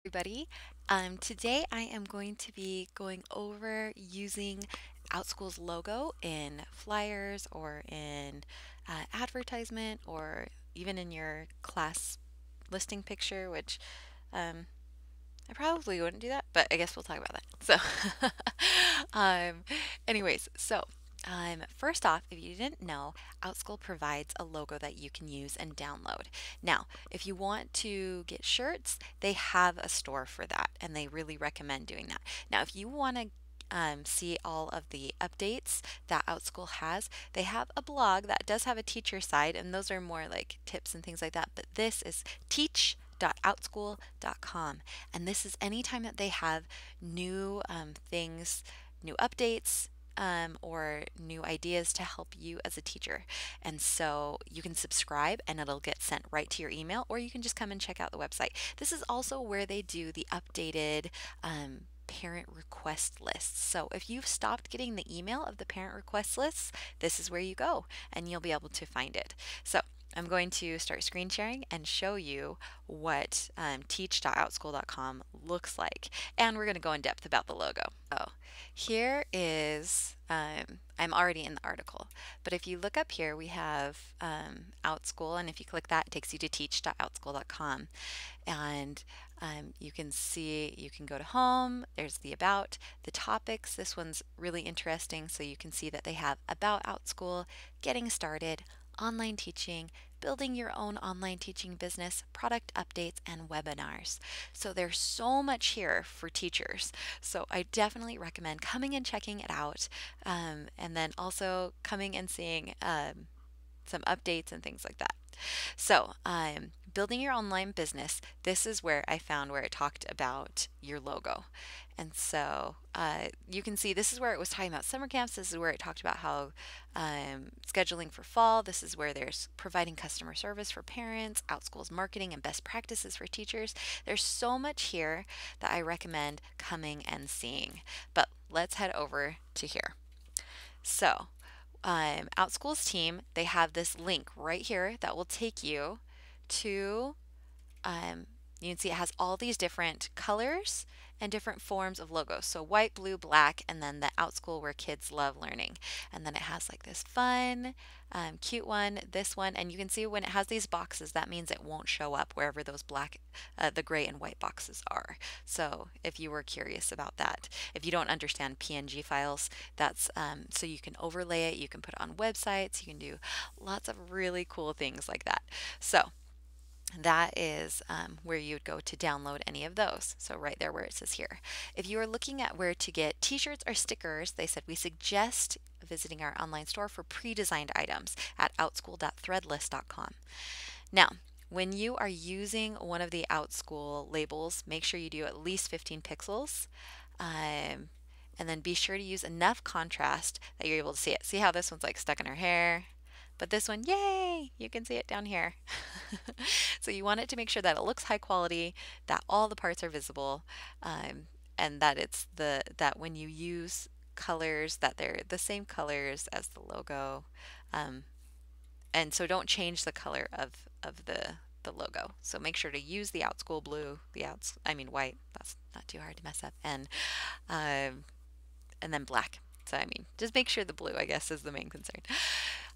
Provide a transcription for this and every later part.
Everybody. Today I am going to be going over using Outschool's logo in flyers or in advertisement or even in your class listing picture, which um, I probably wouldn't do that, but I guess we'll talk about that. So, um, anyways, so first off, if you didn't know, Outschool provides a logo that you can use and download. Now, if you want to get shirts, they have a store for that, and they really recommend doing that. Now, if you want to see all of the updates that Outschool has. They have a blog that does have a teacher side, and those are more like tips and things like that. But this is teach.outschool.com, and this is anytime that they have new things, new updates. Or new ideas to help you as a teacher. And so you can subscribe and it'll get sent right to your email, or you can just come and check out the website. This is also where they do the updated parent request lists. So if you've stopped getting the email of the parent request lists, this is where you go and you'll be able to find it. So I'm going to start screen sharing and show you what teach.outschool.com looks like. And we're going to go in depth about the logo. So here is, I'm already in the article, but if you look up here, we have Outschool, and if you click that, it takes you to teach.outschool.com. And you can see, you can go to home, there's the about, the topics. This one's really interesting. So you can see that they have about Outschool, getting started, online teaching, building your own online teaching business, product updates, and webinars. So there's so much here for teachers. So I definitely recommend coming and checking it out, and then also coming and seeing some updates and things like that. So, building your online business, this is where I found where it talked about your logo. And so you can see this is where it was talking about summer camps. This is where it talked about how scheduling for fall. This is where there's providing customer service for parents, Outschool's marketing and best practices for teachers. There's so much here that I recommend coming and seeing. But let's head over to here. So, Outschool's team, they have this link right here that will take you to, you can see it has all these different colors and different forms of logos. So white, blue, black, and then the Outschool where kids love learning. And then it has like this fun, cute one, this one, and you can see when it has these boxes, that means it won't show up wherever those black, the gray and white boxes are. So if you were curious about that, if you don't understand PNG files, that's so you can overlay it, you can put it on websites, you can do lots of really cool things like that. So that is where you would go to download any of those. So right there where it says here. If you are looking at where to get t-shirts or stickers, they said we suggest visiting our online store for pre-designed items at outschool.threadless.com. Now, when you are using one of the Outschool labels, make sure you do at least 15 pixels. And then be sure to use enough contrast that you're able to see it. See how this one's like stuck in her hair? But this one, yay, you can see it down here. So you want it to make sure that it looks high quality, that all the parts are visible, and that it's that when you use colors that they're the same colors as the logo. And so don't change the color of the logo. So make sure to use the Outschool blue, white. That's not too hard to mess up, and then black. So I mean, just make sure the blue, I guess, is the main concern.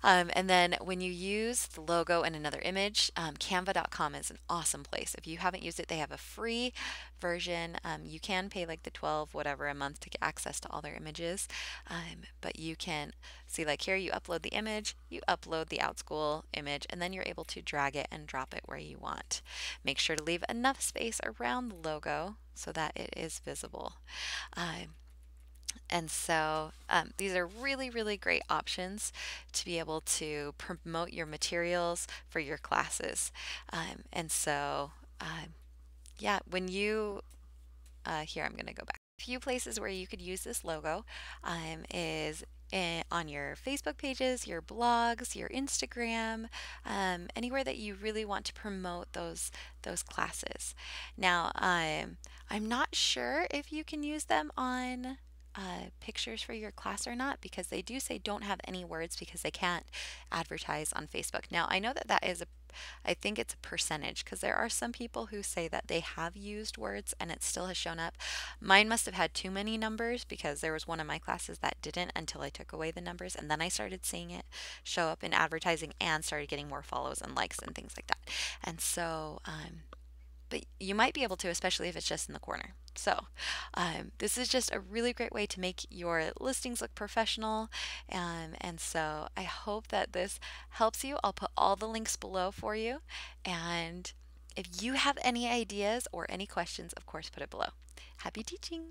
And then when you use the logo in another image, Canva.com is an awesome place. If you haven't used it, they have a free version. You can pay like the 12 whatever a month to get access to all their images. But you can see like here, you upload the image, you upload the Outschool image, and then you're able to drag it and drop it where you want. Make sure to leave enough space around the logo so that it is visible. And so these are really, really great options to be able to promote your materials for your classes. And so, yeah, when you, here I'm going to go back. A few places where you could use this logo is on your Facebook pages, your blogs, your Instagram, anywhere that you really want to promote those classes. Now, I'm not sure if you can use them on pictures for your class or not, because they do say don't have any words because they can't advertise on Facebook. Now, I know that that is a I think it's a percentage because there are some people who say that they have used words and it still has shown up. Mine must have had too many numbers because there was one of my classes that didn't until I took away the numbers, and then I started seeing it show up in advertising and started getting more follows and likes and things like that. And so, but you might be able to, especially if it's just in the corner. So, this is just a really great way to make your listings look professional. And so, I hope that this helps you. I'll put all the links below for you. And if you have any ideas or any questions, of course, put it below. Happy teaching!